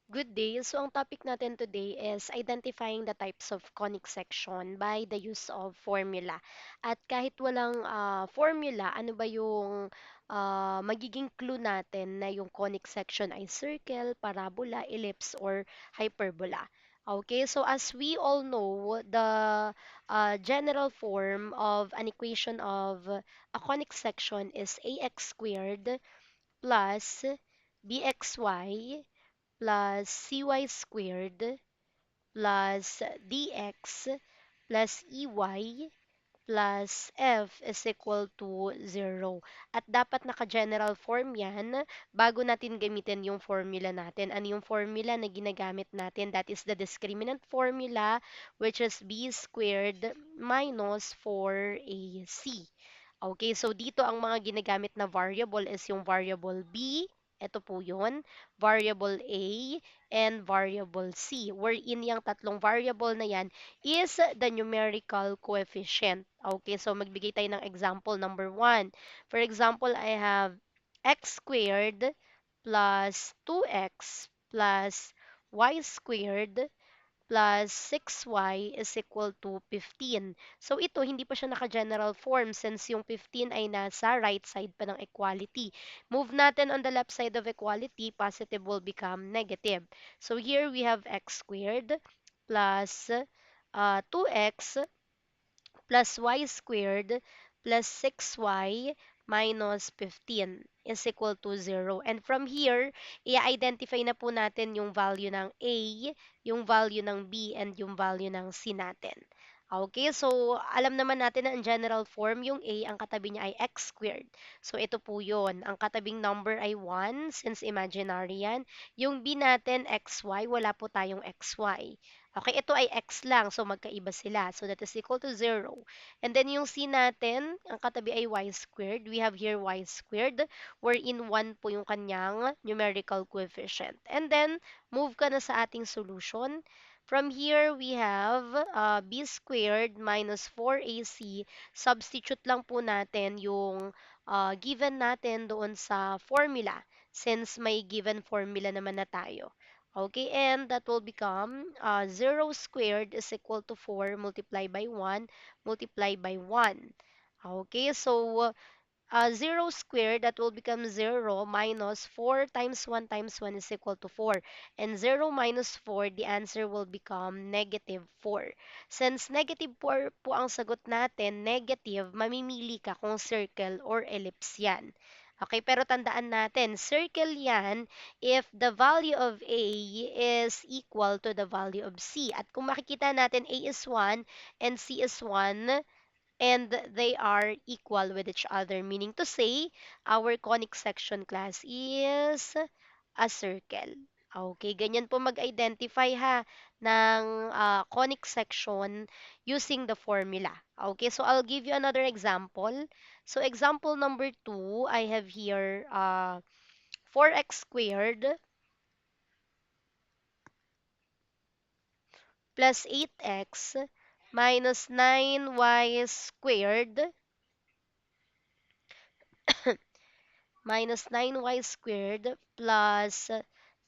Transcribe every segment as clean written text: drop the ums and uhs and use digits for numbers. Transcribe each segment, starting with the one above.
Good day. So, ang topic natin today is identifying the types of conic section by the use of formula. At kahit walang formula, ano ba yung magiging clue natin na yung conic section ay circle, parabola, ellipse, or hyperbola. Okay, so as we all know, the general form of an equation of a conic section is ax squared plus bxy plus cy squared plus dx plus ey plus f is equal to 0. At dapat naka-general form yan bago natin gamitin yung formula natin. Ano yung formula na ginagamit natin? That is the discriminant formula, which is b squared minus 4ac. Okay, so dito ang mga ginagamit na variable is yung variable b, ito po yun, variable a, and variable c, wherein yung tatlong variable na yan is the numerical coefficient. Okay, so magbigay tayo ng example number 1. For example, I have x squared plus 2x plus y squared plus 6y is equal to 15. So ito, hindi pa siya naka-general form since yung 15 ay nasa right side pa ng equality. Move natin on the left side of equality, positive will become negative. So here we have x squared plus 2x plus y squared plus 6y minus 15 is equal to 0. And from here, i-identify na po natin yung value ng A, yung value ng B, and yung value ng C natin. Okay, so alam naman natin na in general form, yung A, ang katabi niya ay x squared. So ito po yun. Ang katabing number ay 1 since imaginary yan. Yung B natin, xy, wala po tayong xy. Okay, ito ay x lang, so magkaiba sila. So that is equal to 0. And then yung c natin, ang katabi ay y squared. We have here y squared, wherein 1 po yung kanyang numerical coefficient. And then, move ka na sa ating solution. From here, we have b squared minus 4ac. Substitute lang po natin yung given natin doon sa formula since may given formula naman na tayo. Okay, and that will become 0 squared is equal to 4 multiplied by 1 multiplied by 1. Okay, so 0 squared, that will become 0 minus 4 times 1 is equal to 4. And 0 minus 4, the answer will become negative 4. Since negative 4 po ang sagot natin, negative, mamimili ka kung circle or ellipse yan. Okay, pero tandaan natin, circle yan if the value of A is equal to the value of C. At kung makikita natin, A is 1 and C is 1, and they are equal with each other, meaning to say, our conic section class is a circle. Okay, ganyan po mag-identify ha ng conic section using the formula. Okay, so I'll give you another example. So example number 2, I have here 4x squared plus 8x minus 9y squared minus 9y squared plus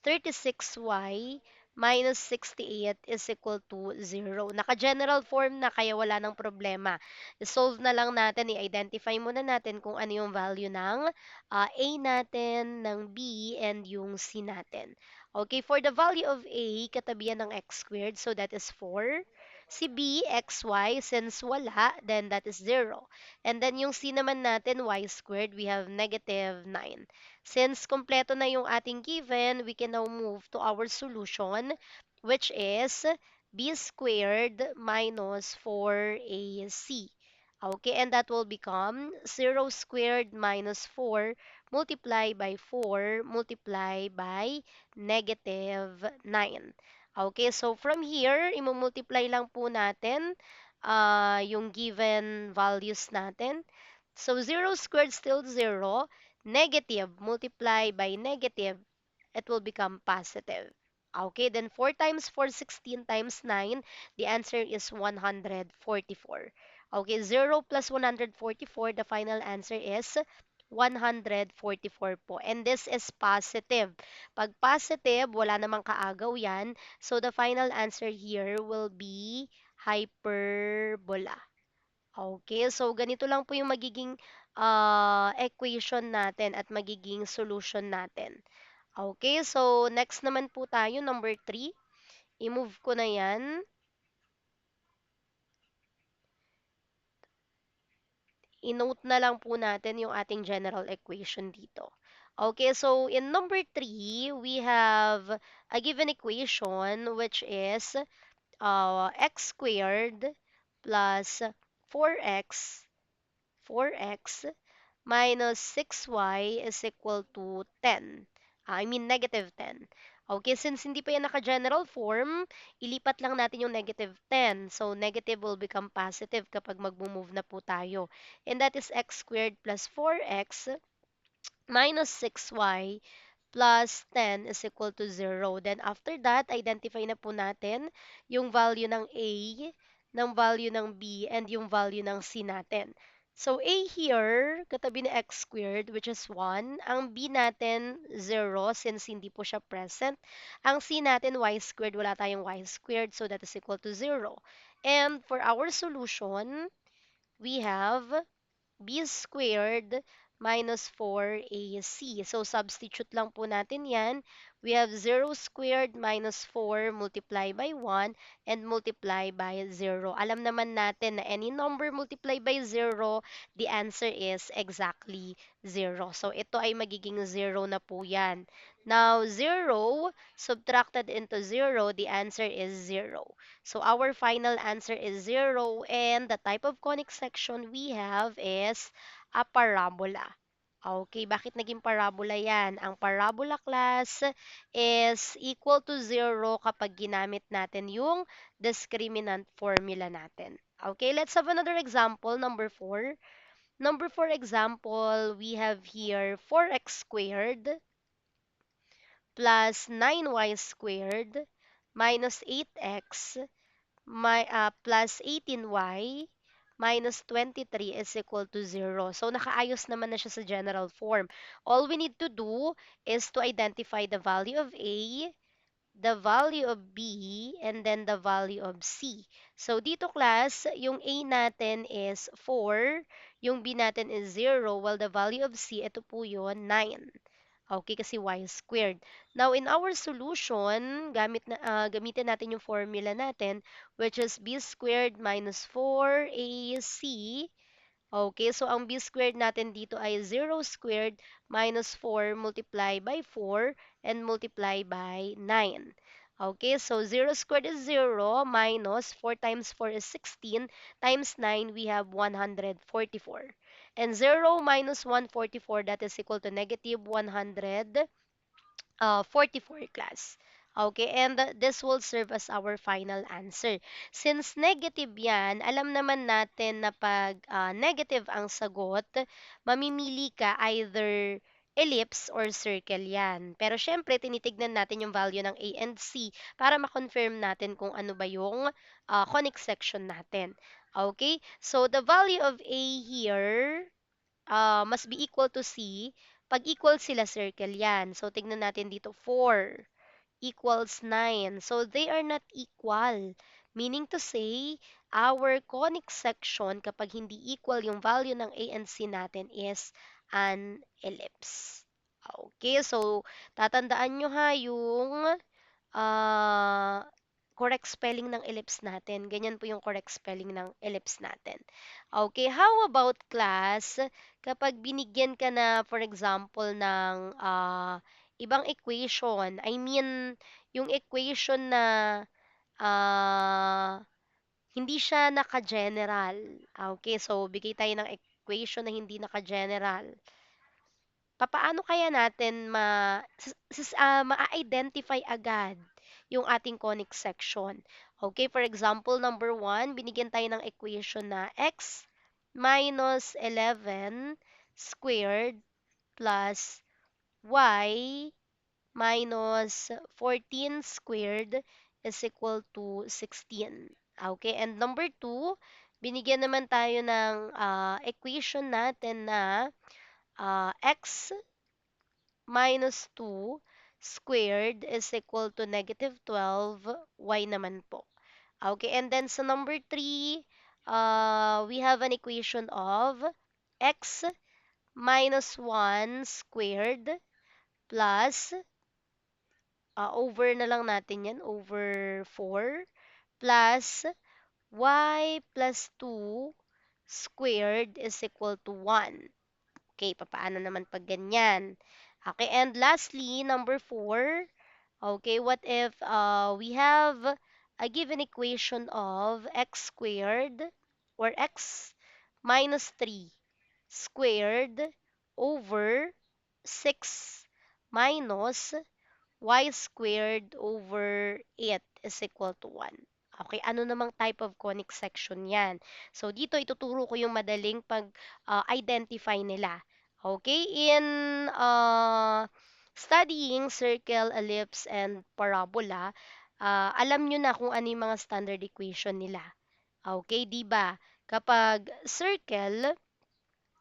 36y minus 68 is equal to 0. Naka-general form na kaya wala nang problema. I-solve na lang natin, i-identify muna natin kung ano yung value ng A natin, ng B, and yung C natin. Okay, for the value of A, katabi yan ng x squared, so that is 4. Si B, xy, since wala, then that is 0. And then yung C naman natin, y squared, we have negative 9. Since kompleto na yung ating given, we can now move to our solution, which is b squared minus 4ac. Okay, and that will become 0 squared minus 4 multiplied by 4 multiplied by negative 9. Okay, so from here, imumultiply lang po natin yung given values natin. So 0 squared still 0, negative multiply by negative, it will become positive. Okay, then 4 times 4, 16 times 9, the answer is 144. Okay, 0 plus 144, the final answer is 144 po. And this is positive. Pag positive, wala namang kaagaw yan. So the final answer here will be hyperbola. Okay, so ganito lang po yung magiging equation natin at magiging solution natin. Okay, so next naman po tayo, number 3. I-move ko na yan. I-note na lang po natin yung ating general equation dito. Okay, so in number 3, we have a given equation which is x squared plus 4x 4x minus 6y is equal to 10. I mean, negative 10. Okay, since hindi pa yan naka-general form, ilipat lang natin yung negative 10. So, negative will become positive kapag mag-move na po tayo. And that is x squared plus 4x minus 6y plus 10 is equal to 0. Then after that, identify na po natin yung value ng A, ng value ng B, and yung value ng C natin. So A here, katabi ni x squared, which is 1. Ang B natin, 0, since hindi po siya present. Ang C natin, y squared, wala tayong y squared, so that is equal to 0. And for our solution, we have b squared minus 4ac. So, substitute lang po natin yan. We have 0 squared minus 4 multiply by 1 and multiply by 0. Alam naman natin na any number multiply by 0, the answer is exactly 0. So, ito ay magiging 0 na po yan. Now, 0 subtracted into 0, the answer is 0. So our final answer is 0 and the type of conic section we have is a parabola. Okay, bakit naging parabola yan? Ang parabola class is equal to 0 kapag ginamit natin yung discriminant formula natin. Okay, let's have another example, number 4. Number 4 example, we have here 4x squared plus 9y squared minus 8x plus 18y minus 23 is equal to 0. So, nakaayos naman na siya sa general form. All we need to do is to identify the value of A, the value of B, and then the value of C. So, dito class, yung A natin is 4, yung B natin is 0, while the value of C, ito po yun, 9. Okay, kasi y squared. Now, in our solution, gamitin natin yung formula natin, which is b squared minus 4ac. Okay, so ang b squared natin dito ay 0 squared minus 4 multiply by 4 and multiply by 9. Okay, so 0 squared is 0 minus 4 times 4 is 16 times 9 we have 144. And 0 minus 144 that is equal to negative 144 class. Okay, and this will serve as our final answer. Since negative yan, alam naman natin na pag negative ang sagot, mamimili ka either ellipse or circle yan. Pero syempre, tinitignan natin yung value ng A and C para ma-confirm natin kung ano ba yung conic section natin. Okay, so the value of A here must be equal to C. Pag equal sila, circle yan. So, tignan natin dito, 4 equals 9. So, they are not equal. Meaning to say, our conic section, kapag hindi equal yung value ng A and C natin is an ellipse. Okay, so, tatandaan nyo ha yung ah, correct spelling ng ellipse natin. Ganyan po yung correct spelling ng ellipse natin. Okay, how about class, kapag binigyan ka na, for example, ng ibang equation, I mean, yung equation na ah, hindi siya naka-general. Okay, so bigay tayo ng equation na hindi naka-general. Papaano kaya natin ma-identify agad yung ating conic section? Okay, for example, number 1, binigyan tayo ng equation na x minus 11 squared plus y minus 14 squared is equal to 16. Okay, and number 2, binigyan naman tayo ng equation natin na x minus 2 squared is equal to negative 12, y naman po. Okay, and then sa number 3, we have an equation of x minus 1 squared plus, over na lang natin yan, over 4, plus y plus 2 squared is equal to 1. Okay, papaano naman pag ganyan? Okay, and lastly, number 4, okay, what if we have a given equation of x squared or x minus 3 squared over 6 minus y squared over 8 is equal to 1. Okay, ano namang type of conic section yan? So, dito ituturo ko yung madaling pag-identify nila. Okay, in studying circle, ellipse, and parabola, alam nyo na kung ano yung mga standard equation nila. Okay, di ba? Kapag circle,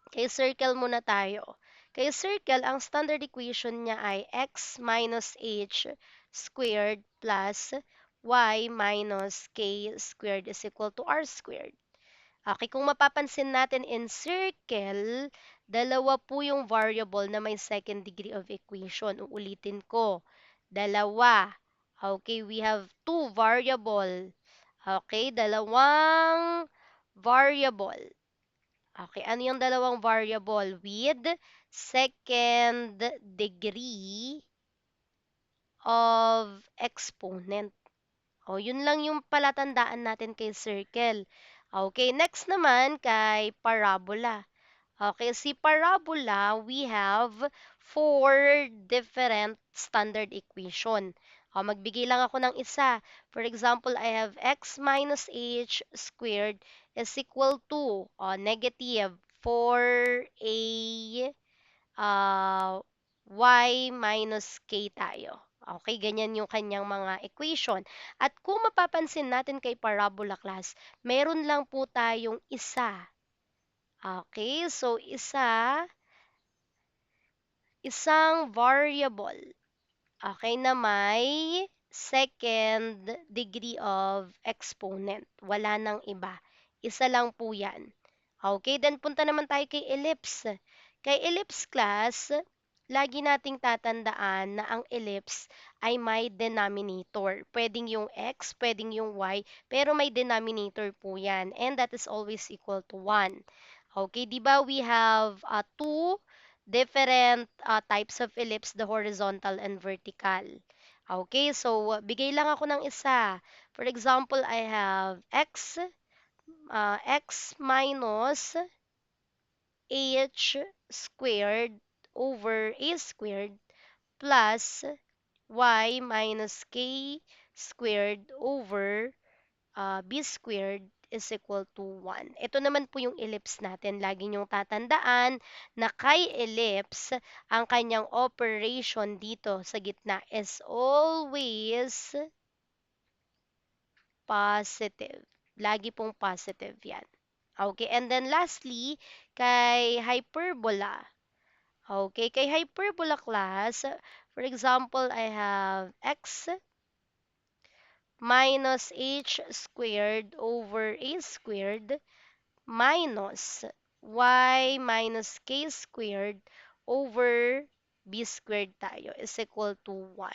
kay circle muna tayo. Kay circle, ang standard equation niya ay x minus h squared plus y minus k squared is equal to r squared. Okay, kung mapapansin natin in circle, dalawa po yung variable na may second degree of equation. Uulitin ko. Dalawa. Okay, we have two variable. Okay, dalawang variable. Okay, ano yung dalawang variable with second degree of exponent? O, yun lang yung palatandaan natin kay circle. Okay, next naman kay parabola. Okay, si parabola, we have four different standard equation. Magbigay lang ako ng isa. For example, I have x minus h squared is equal to negative 4a uh, y minus k tayo. Okay, ganyan yung kanyang mga equation. At kung mapapansin natin kay parabola class, meron lang po tayong isa. Okay, so isang variable. Okay, na may second degree of exponent. Wala nang iba. Isa lang po yan. Okay, then punta naman tayo kay ellipse. Kay ellipse class, lagi nating tatandaan na ang ellipse ay may denominator. Pwedeng yung x, pwedeng yung y, pero may denominator po yan. And that is always equal to 1. Okay, di ba we have two different types of ellipse, the horizontal and vertical. Okay, so bigay lang ako ng isa. For example, I have x minus h squared over a squared plus y minus k squared over b squared is equal to 1. Ito naman po yung ellipse natin. Lagi niyong tatandaan na kay ellipse, ang kanyang operation dito sa gitna is always positive. Lagi pong positive yan. Okay, and then lastly, kay hyperbola. Okay, kay hyperbola class, for example, I have x minus h squared over a squared minus y minus k squared over b squared tayo is equal to 1.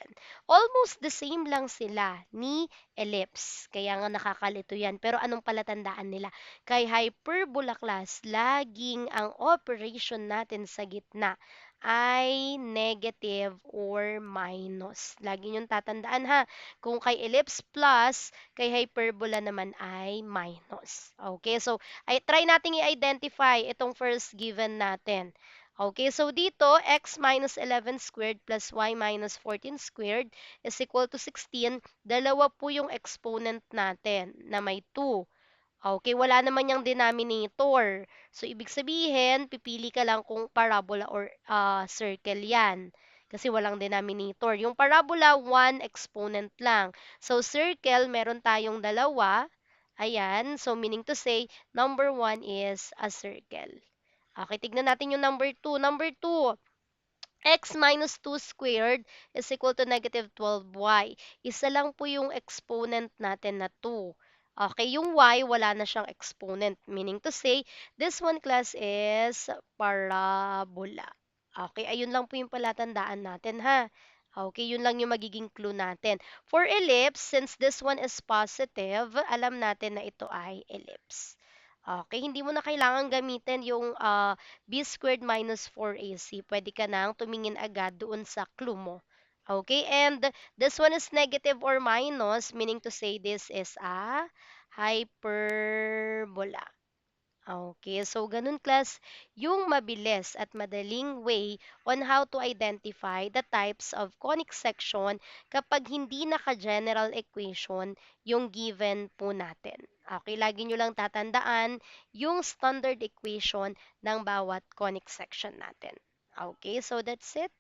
Almost the same lang sila ni ellipse. Kaya nga nakakalito yan. Pero anong palatandaan nila? Kay hyperbola class, laging ang operation natin sa gitna ay negative or minus. Lagi niyong tatandaan ha. Kung kay ellipse plus, kay hyperbola naman ay minus. Okay, so ay try nating i-identify itong first given natin. Okay, so dito, x minus 11 squared plus y minus 14 squared is equal to 16. Dalawa po yung exponent natin na may 2. Okay, wala naman yung denominator. So, ibig sabihin, pipili ka lang kung parabola or circle yan. Kasi walang denominator. Yung parabola, one exponent lang. So, circle, meron tayong dalawa. Ayan. So, meaning to say, number 1 is a circle. Okay, tignan natin yung number 2. Number 2, x minus 2 squared is equal to negative 12y. Isa lang po yung exponent natin na 2. Okay, yung y, wala na siyang exponent. Meaning to say, this one class is parabola. Okay, ayun lang po yung palatandaan natin ha. Okay, yun lang yung magiging clue natin. For ellipse, since this one is positive, alam natin na ito ay ellipse. Okay, hindi mo na kailangan gamitin yung b squared minus 4ac. Pwede ka nang tumingin agad doon sa clue mo. Okay, and this one is negative or minus, meaning to say this is a hyperbola. Okay, so ganun class yung mabilis at madaling way on how to identify the types of conic section kapag hindi naka-general equation yung given po natin. Okay, lagi nyo lang tatandaan yung standard equation ng bawat conic section natin. Okay, so that's it.